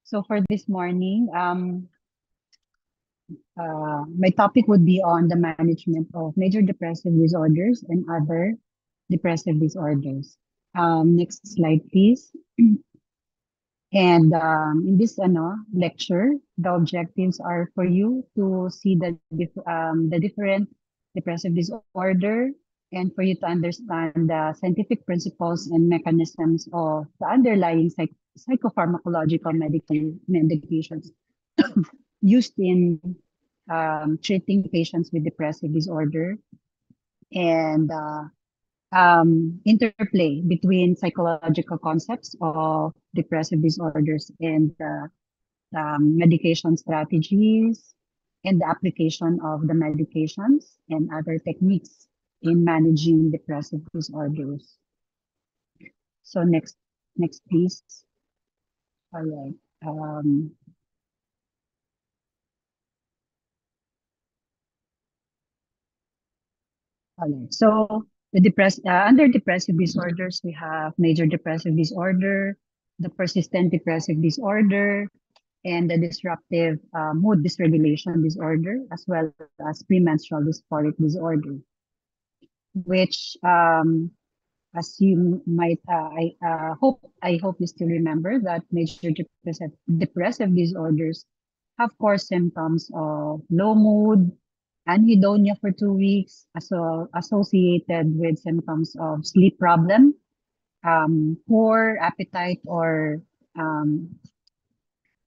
So for this morning, my topic would be on the management of major depressive disorders and other depressive disorders. Next slide, please. And in this lecture, the objectives are for you to see the different depressive disorder and for you to understand the scientific principles and mechanisms of the underlying psychopharmacological medications used in treating patients with depressive disorder and interplay between psychological concepts of depressive disorders and medication strategies and the application of the medications and other techniques in managing depressive disorders. So next please. All right. All right. So under depressive disorders, we have major depressive disorder, the persistent depressive disorder, and the disruptive mood dysregulation disorder, as well as premenstrual dysphoric disorder, which, as you might, I hope you still remember that major depressive disorders have core symptoms of low mood, anhedonia for 2 weeks, associated with symptoms of sleep problem, poor appetite or um,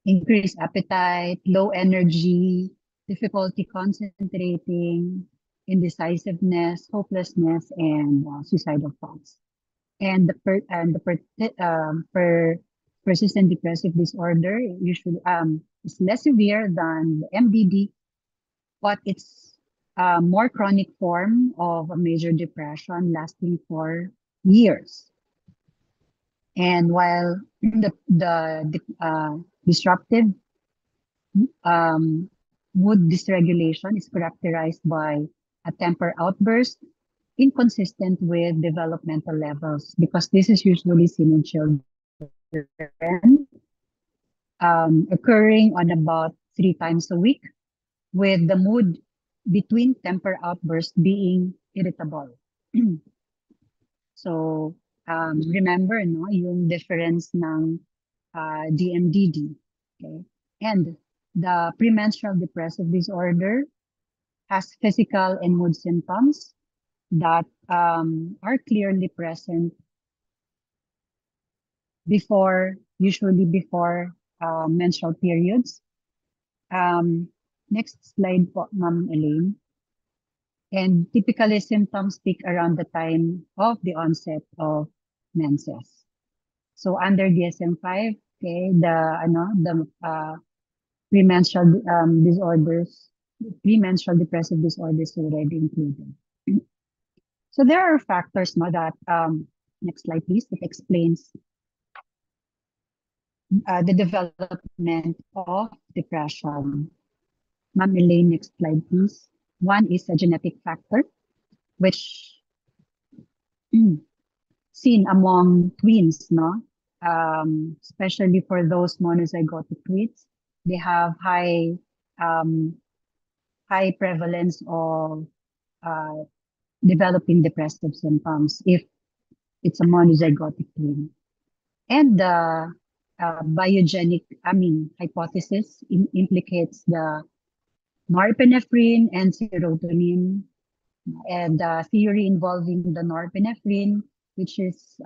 increased appetite, low energy, difficulty concentrating, indecisiveness, hopelessness, and suicidal thoughts. And persistent depressive disorder usually is less severe than the MDD, but it's a more chronic form of a major depression lasting for years. And while the disruptive mood dysregulation is characterized by a temper outburst inconsistent with developmental levels, because this is usually seen in children, occurring on about 3 times a week, with the mood between temper outbursts being irritable. So, remember, no, yung difference ng DMDD. Okay? And the premenstrual depressive disorder has physical and mood symptoms that are clearly present usually before menstrual periods. Next slide po, Ma'am Elaine. And typically symptoms peak around the time of the onset of menses. So under DSM-5, okay, the premenstrual disorders, premenstrual depressive disorders already included. So there are factors no, that, next slide please, that explains the development of depression. Ma'am Elaine, next slide please. One is a genetic factor, which seen among twins, no? Especially for those monozygotic twins, they have um, high prevalence of uh, developing depressive symptoms if it's a monozygotic twin. And the biogenic, hypothesis implicates the norepinephrine and serotonin, and the theory involving the norepinephrine, which is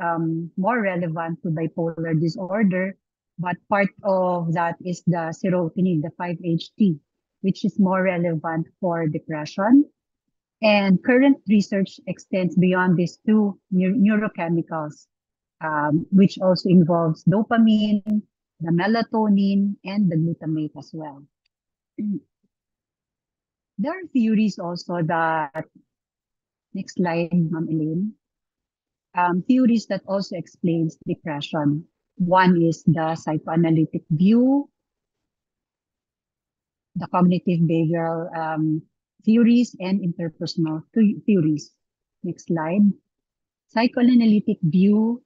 more relevant to bipolar disorder, but part of that is the serotonin, the 5-HT, which is more relevant for depression. And current research extends beyond these two neurochemicals, which also involves dopamine, the melatonin, and the glutamate as well. There are theories also that, next slide, Ma'am Elaine, theories that also explains depression. One is the psychoanalytic view, the cognitive behavioral theories, and interpersonal theories. Next slide. Psychoanalytic view,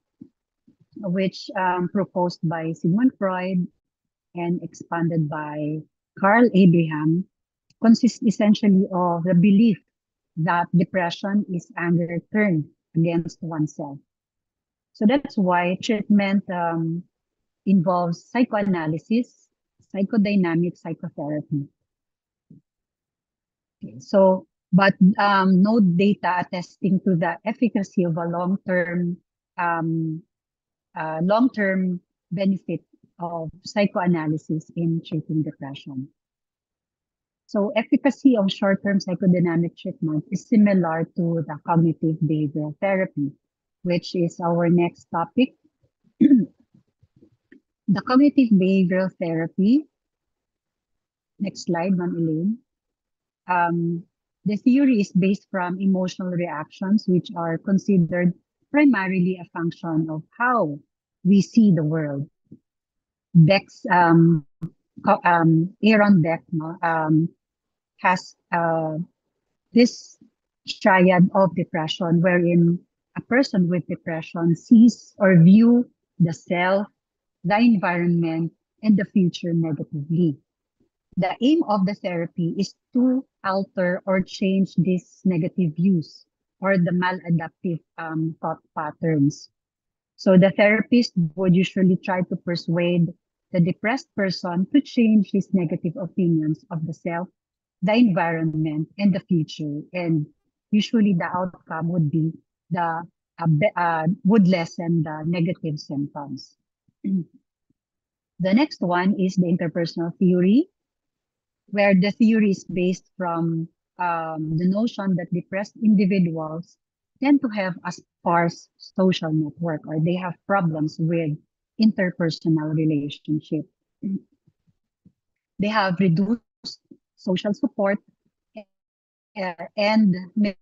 which proposed by Sigmund Freud, and expanded by Carl Abraham, consists essentially of the belief that depression is anger turned against oneself. So that's why treatment involves psychoanalysis, psychodynamic psychotherapy. Okay, so, but no data attesting to the efficacy of a um, long-term benefit of psychoanalysis in treating depression. So efficacy of short-term psychodynamic treatment is similar to the cognitive behavioral therapy, which is our next topic. The cognitive behavioral therapy, next slide, Ma'am Elaine. The theory is based from emotional reactions, which are considered primarily a function of how we see the world. Beck's Aaron Beck has this triad of depression, wherein a person with depression sees or view the self, the environment, and the future negatively. The aim of the therapy is to alter or change these negative views or the maladaptive thought patterns. So the therapist would usually try to persuade the depressed person to change his negative opinions of the self, the environment, and the future. And usually the outcome would be would lessen the negative symptoms. The next one is the interpersonal theory, where the theory is based from the notion that depressed individuals tend to have a sparse social network, or they have problems with interpersonal relationship. They have reduced social support and may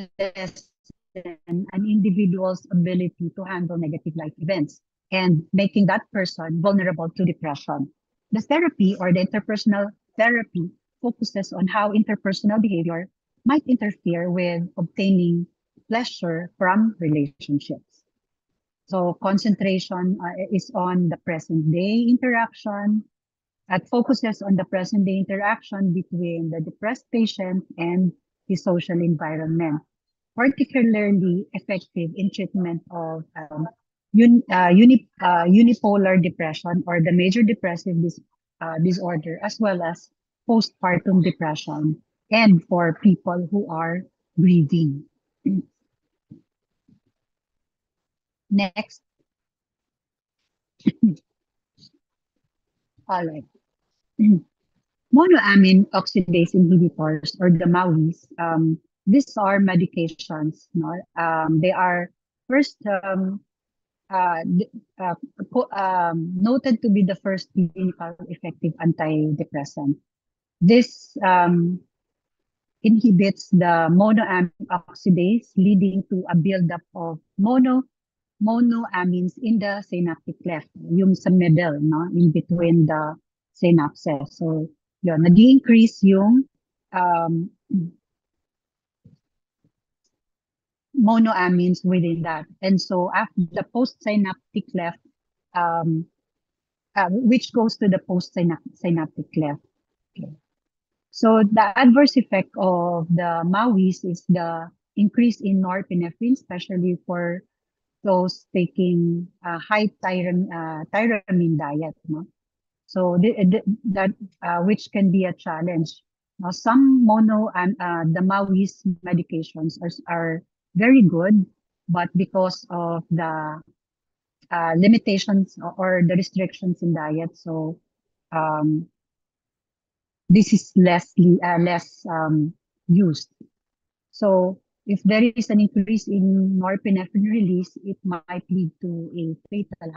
lessen an individual's ability to handle negative life events and making that person vulnerable to depression. The therapy or the interpersonal therapy focuses on how interpersonal behavior might interfere with obtaining pleasure from relationships. So concentration is on the present day interaction. It focuses on the present day interaction between the depressed patient and the social environment, particularly effective in treatment of unipolar depression or the major depressive disorder, as well as postpartum depression, and for people who are grieving. Next. All right. Monoamine oxidase inhibitors, or the MAOIs, these are medications. No? They are first uh, d- uh, noted to be the first clinical effective antidepressant. This inhibits the monoamine oxidase, leading to a buildup of monoamines in the synaptic cleft, yung sa middle, no, in between the synapses. So, yun, nag-increase yung um, monoamines within that. And so, after the postsynaptic cleft, um, which goes to the postsynaptic cleft. Okay. So, the adverse effect of the MAOIs is the increase in norepinephrine, especially for those taking high tyramine diet, no? So that which can be a challenge. Now, some mono and the MAOIs medications are very good, but because of the limitations or the restrictions in diet, so um, this is less used. So if there is an increase in norepinephrine release, it might lead to a fatal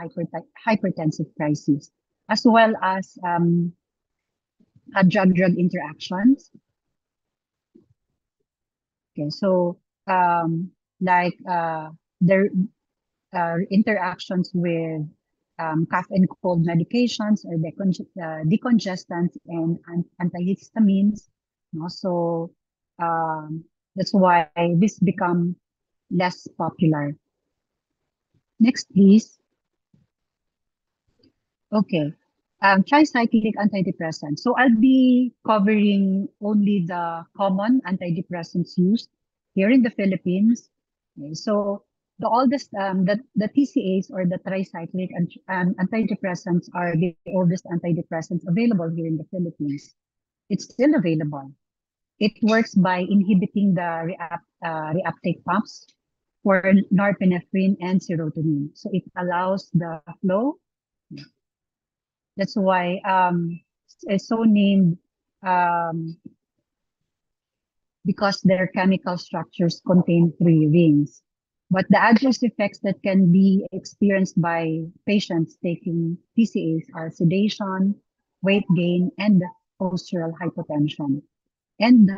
hypertensive crisis, as well as drug-drug interactions. Okay, so like there interactions with cough and cold medications or decongestants and antihistamines. No? So that's why this become less popular. Next, please. Okay. Tricyclic antidepressants. So I'll be covering only the common antidepressants used here in the Philippines. Okay, so the oldest, the TCAs or the tricyclic antidepressants are the oldest antidepressants available here in the Philippines. It's still available. It works by inhibiting the reuptake pumps for norepinephrine and serotonin. So it allows the flow. That's why it's so named um, because their chemical structures contain three rings. But the adverse effects that can be experienced by patients taking TCAs are sedation, weight gain, and postural hypotension. And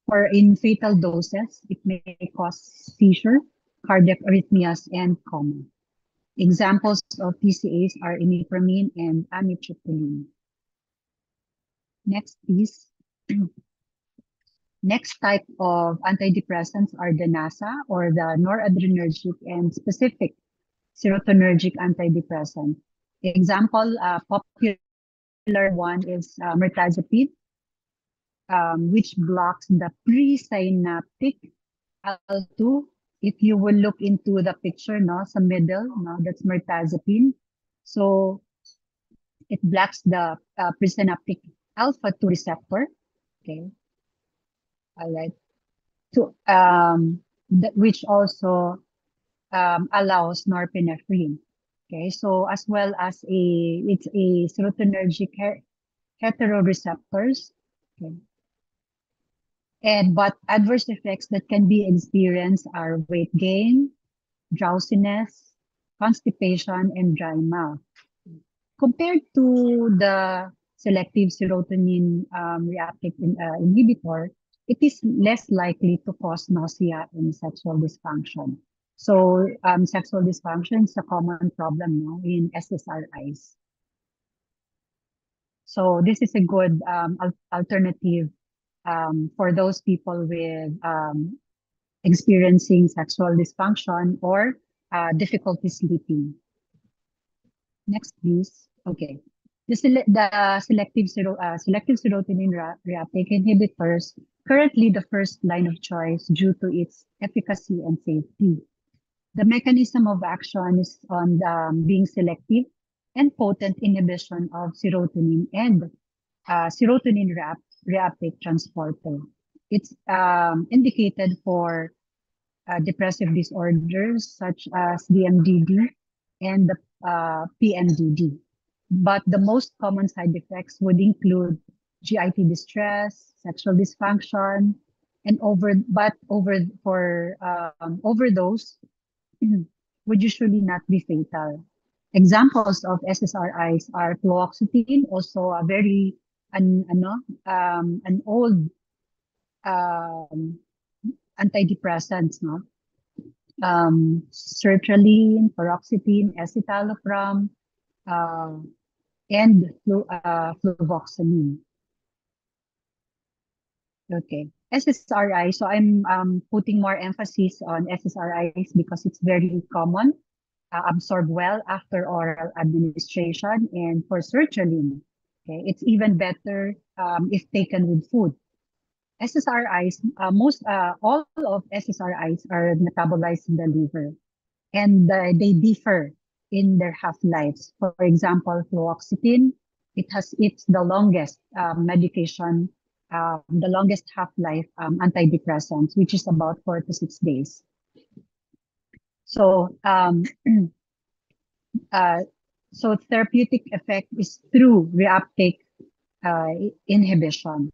for in fatal doses, it may cause seizure, cardiac arrhythmias, and coma. Examples of TCAs are imipramine and amitriptyline. Next, please. Next type of antidepressants are the NASA or the noradrenergic and specific serotonergic antidepressant. Example, popular one is mirtazapine, which blocks the presynaptic L2. If you will look into the picture, no, sa middle, no, that's mirtazapine. So it blocks the presynaptic alpha 2 receptor. Okay, all right. To which also allows norepinephrine. Okay, so as well as it's a serotonergic heteroreceptors. Okay, and but adverse effects that can be experienced are weight gain, drowsiness, constipation, and dry mouth. Compared to the selective serotonin reuptake inhibitor, it is less likely to cause nausea and sexual dysfunction. So sexual dysfunction is a common problem now in SSRIs. So this is a good alternative for those people with experiencing sexual dysfunction or difficulty sleeping. Next, please. Okay. The selective serotonin reuptake inhibitors currently the first line of choice due to its efficacy and safety. The mechanism of action is on being selective and potent inhibition of serotonin and serotonin reuptake transporter. It's indicated for depressive disorders such as DMDD and the PMDD. But the most common side effects would include GIT distress, sexual dysfunction, and overdose would usually not be fatal. Examples of SSRIs are fluoxetine, also a very an old um, antidepressants, no? Sertraline, paroxetine, escitalopram, uh, and fluvoxamine. Okay. SSRI. So I'm putting more emphasis on SSRIs because it's very common, absorbed well after oral administration, and for sertraline. Okay, it's even better if taken with food. SSRIs, all of SSRIs are metabolized in the liver, and they differ in their half-lives. For example, fluoxetine, it's the longest medication, the longest half-life antidepressants, which is about 4 to 6 days. So, uh, so therapeutic effect is through reuptake inhibition.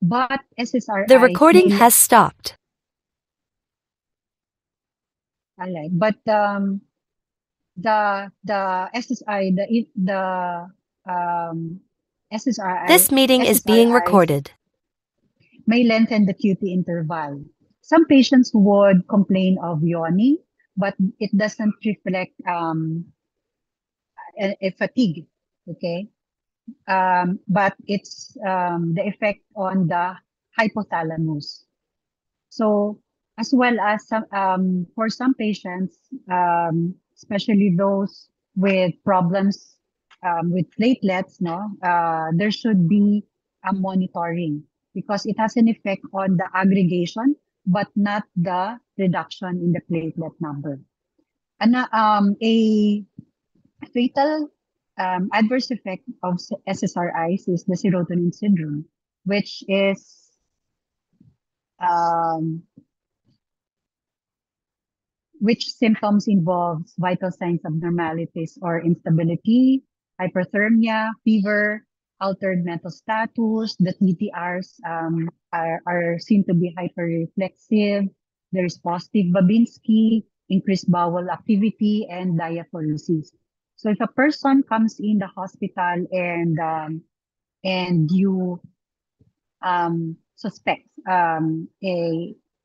But The SSRIs recording has stopped. but the SSI the SSRI This meeting is being recorded. may lengthen the QT interval. Some patients would complain of yawning, but it doesn't reflect a fatigue. Okay, but it's the effect on the hypothalamus. So as well as for some patients, especially those with problems with platelets, no, there should be a monitoring because it has an effect on the aggregation, but not the reduction in the platelet number. And a fatal adverse effect of SSRIs is the serotonin syndrome, which is um, which symptoms involves vital signs abnormalities or instability, hyperthermia, fever, altered mental status. The TTRs are seen to be hyperreflexive. There is positive Babinski, increased bowel activity, and diaphoresis. So if a person comes in the hospital and you suspect a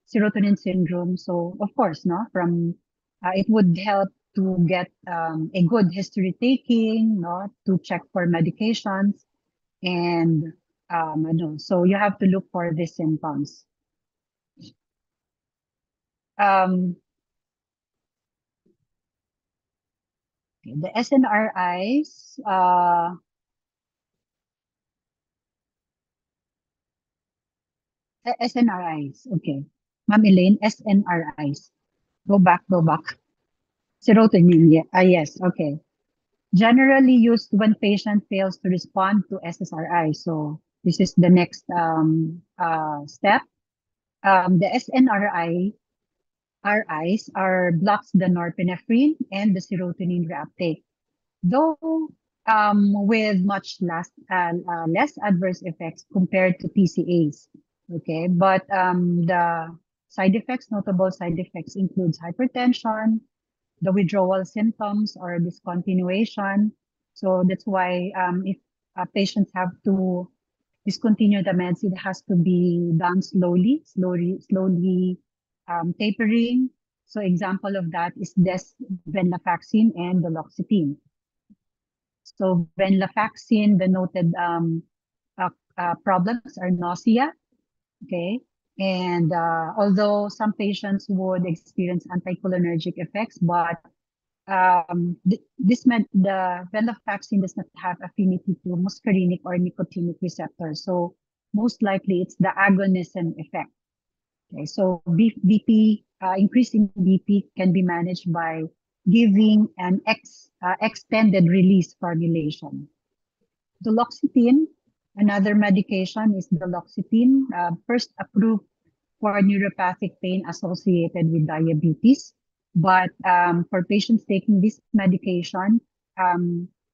serotonin syndrome. So of course, no, from it would help to get a good history taking, no, to check for medications, and ano, so you have to look for these symptoms. Um, okay, the SNRIs, SNRIs, okay. Ma'am Elaine, SNRIs. Go back, go back. Serotonin, yeah. Ah, yes, okay. Generally used when patient fails to respond to SSRI. So this is the next step. The SNRI RIs are blocks the norepinephrine and the serotonin reuptake. Though with much less adverse effects compared to TCAs. Okay, but the side effects, notable side effects includes hypertension, the withdrawal symptoms or discontinuation. So that's why if patients have to discontinue the meds, it has to be done slowly tapering. So example of that is this venlafaxine and duloxetine. So venlafaxine, the noted problems are nausea, okay? And although some patients would experience anticholinergic effects, but the venlafaxine does not have affinity to muscarinic or nicotinic receptors. So most likely it's the agonism effect. Okay, so BP, increasing BP can be managed by giving an extended release formulation. Duloxetine, another medication is duloxetine, first approved for neuropathic pain associated with diabetes. But for patients taking this medication,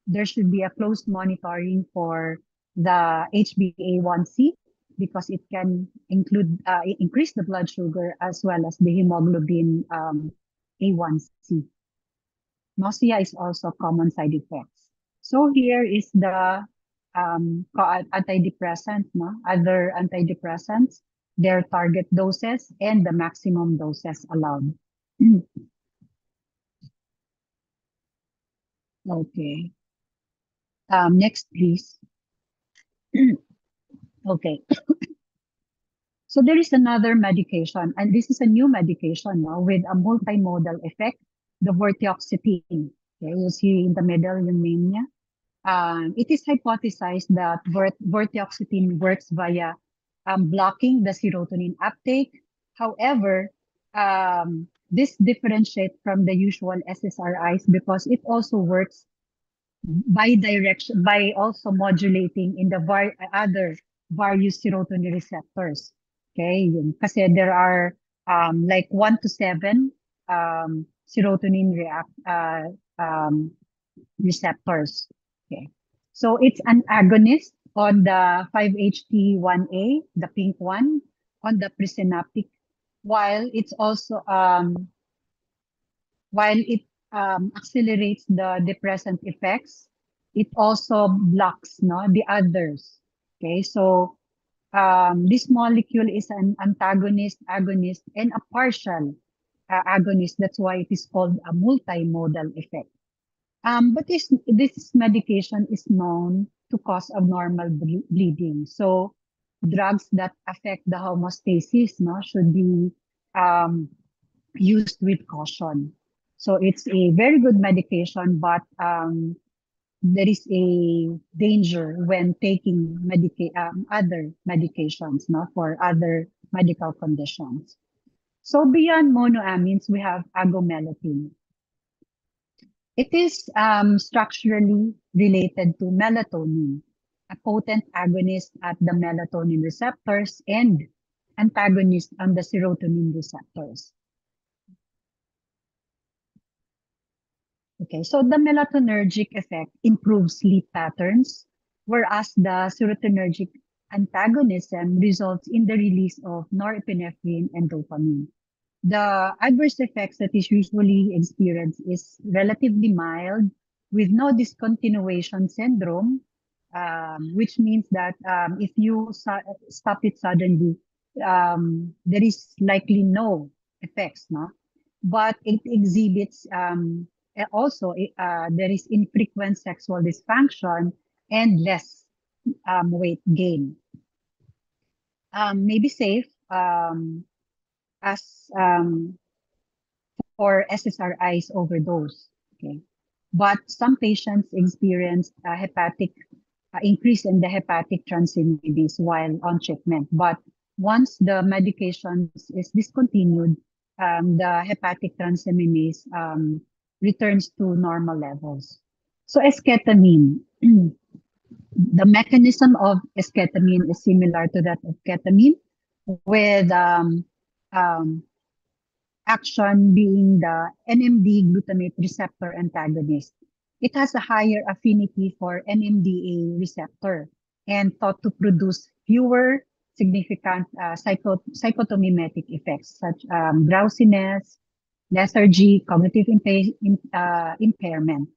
there should be a close monitoring for the HbA1c because it can increase the blood sugar as well as the hemoglobin A1c. Nausea is also common side effects. So here is the antidepressant, no? Other antidepressants, their target doses and the maximum doses allowed. Okay. Next, please. Okay. So there is another medication, and this is a new medication now with a multimodal effect, the vortioxetine. Okay, you see in the middle yung name niya. It is hypothesized that vortioxetine works via blocking the serotonin uptake. However, this differentiates from the usual SSRIs because it also works by also modulating in the other various serotonin receptors. Okay, kasi there are like 1 to 7 serotonin receptors. Okay, so it's an agonist on the 5-HT1A, the pink one, on the presynaptic, while it's also while it accelerates the depressant effects, it also blocks the others. Okay, so this molecule is an antagonist, agonist, and a partial agonist. That's why it is called a multimodal effect. But this medication is known to cause abnormal bleeding. So drugs that affect the homeostasis should be used with caution. So it's a very good medication, but there is a danger when taking other medications, no, for other medical conditions. So beyond monoamines, we have agomelatine. It is structurally related to melatonin, a potent agonist at the melatonin receptors and antagonist on the serotonin receptors. Okay, so the melatonergic effect improves sleep patterns, whereas the serotonergic antagonism results in the release of norepinephrine and dopamine. The adverse effects that is usually experienced is relatively mild with no discontinuation syndrome, which means that if you stop it suddenly, there is likely no effects, no? But it exhibits also there is infrequent sexual dysfunction and less weight gain. May be safe as for SSRIs overdose. Okay, but some patients experience hepatic increase in the hepatic transaminase while on treatment. But once the medication is discontinued, the hepatic transaminase returns to normal levels. So esketamine, the mechanism of esketamine is similar to that of ketamine, with action being the NMD glutamate receptor antagonist. It has a higher affinity for NMDA receptor and thought to produce fewer significant psychotomimetic effects such drowsiness, lethargy, cognitive impairment.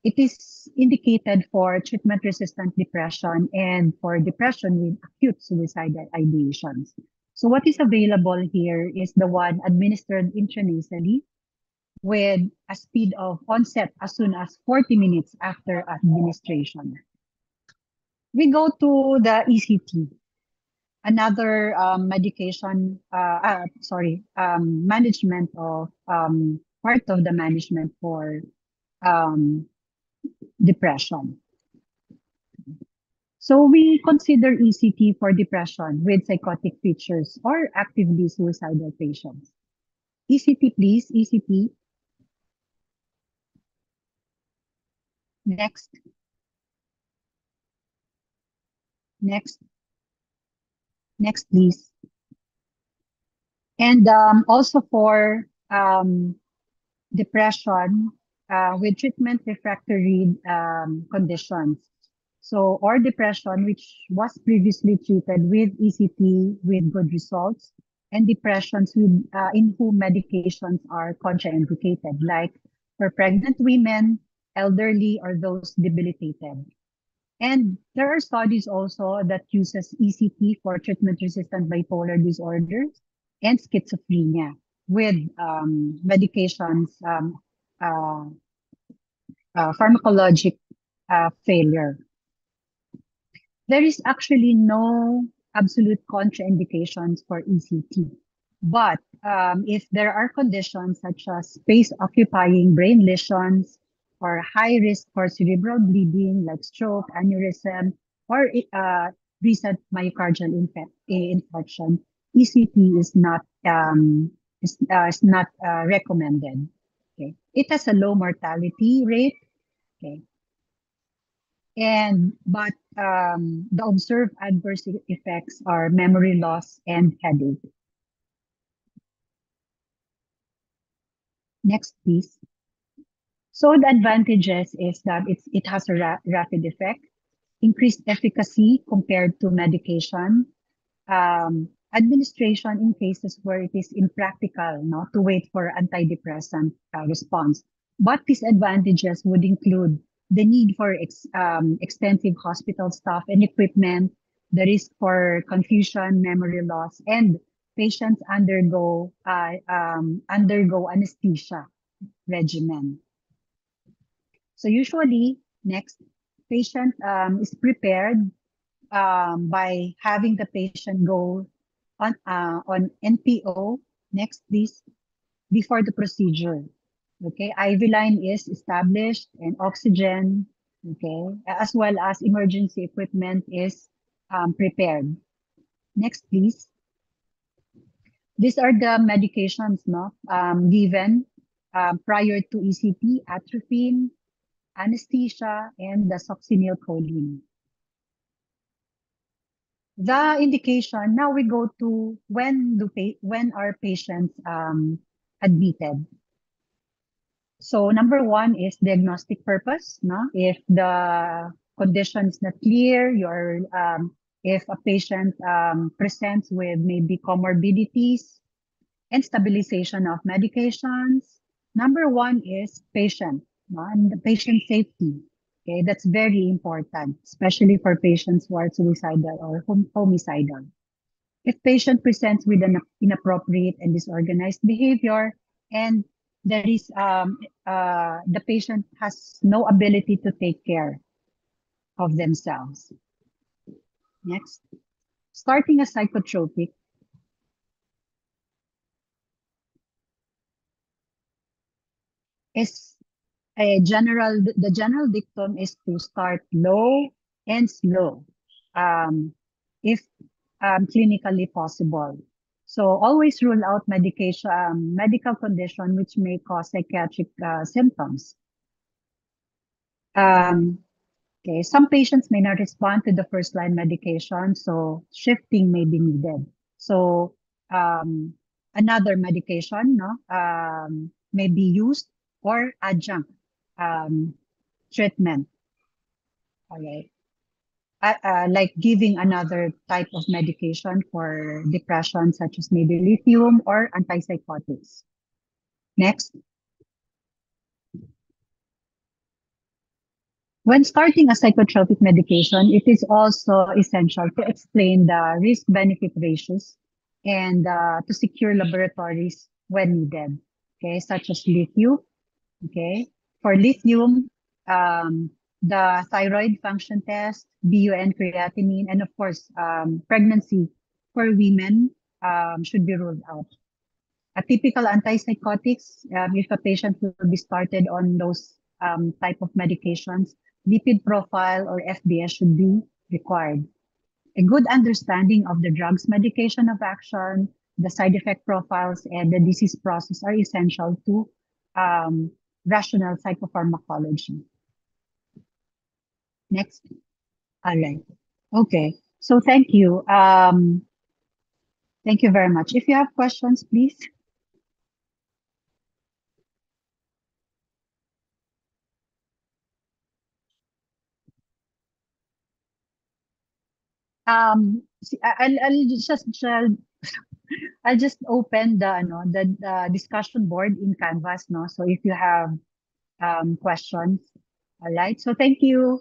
It is indicated for treatment-resistant depression and for depression with acute suicidal ideations. So what is available here is the one administered intranasally with a speed of onset as soon as 40 minutes after administration. We go to the ECT, another management of part of the management for depression. So we consider ECT for depression with psychotic features or actively suicidal patients. ECT, please, ECT. Next. Next. Next, please. And also for depression with treatment refractory conditions. So, or depression, which was previously treated with ECT with good results, and depressions with, in whom medications are contraindicated, like for pregnant women, elderly, or those debilitated. And there are studies also that uses ECT for treatment-resistant bipolar disorders and schizophrenia with medications, pharmacologic failure. There is actually no absolute contraindications for ECT. But if there are conditions such as space-occupying brain lesions or high risk for cerebral bleeding like stroke, aneurysm, or recent myocardial infarction, ECT is not recommended. Okay, it has a low mortality rate. Okay, but the observed adverse effects are memory loss and headache. Next, please. So the advantages is that it has a rapid effect, increased efficacy compared to medication, administration in cases where it is impractical not to wait for antidepressant response. But disadvantages would include the need for extensive hospital staff and equipment, the risk for confusion, memory loss, and patients undergo anesthesia regimen. So usually, next, patient is prepared by having the patient go on NPO. Next, please, before the procedure. Okay, IV line is established and oxygen okay, as well as emergency equipment is prepared. Next, please. These are the medications, no, given prior to ECP: atropine, anesthesia, and the succinylcholine. The indication. Now we go to when are patients admitted. So number one is diagnostic purpose. No, if the condition is not clear, if a patient presents with maybe comorbidities and stabilization of medications. Number one is patient, no, and the patient safety. Okay, that's very important, especially for patients who are suicidal or homicidal. If patient presents with an inappropriate and disorganized behavior, and there is the patient has no ability to take care of themselves. Next, starting a psychotropic is the general dictum is to start low and slow, um, if clinically possible. So always rule out medical condition which may cause psychiatric symptoms. Okay, some patients may not respond to the first line medication, so shifting may be needed. So another medication, no, may be used, or adjunct treatment. Okay, like giving another type of medication for depression, such as maybe lithium or antipsychotics. Next. When starting a psychotropic medication, it is also essential to explain the risk-benefit ratios and to secure laboratories when needed, okay, such as lithium. Okay, for lithium, the thyroid function test, BUN creatinine, and of course, pregnancy for women should be ruled out. A typical antipsychotics, if a patient will be started on those type of medications, lipid profile or FBS should be required. A good understanding of the drug's medication of action, the side effect profiles, and the disease process are essential to rational psychopharmacology. Next. All right. Okay. So thank you. Thank you very much. If you have questions, please. I'll I'll just open the discussion board in Canvas, no. So if you have questions, all right. So thank you.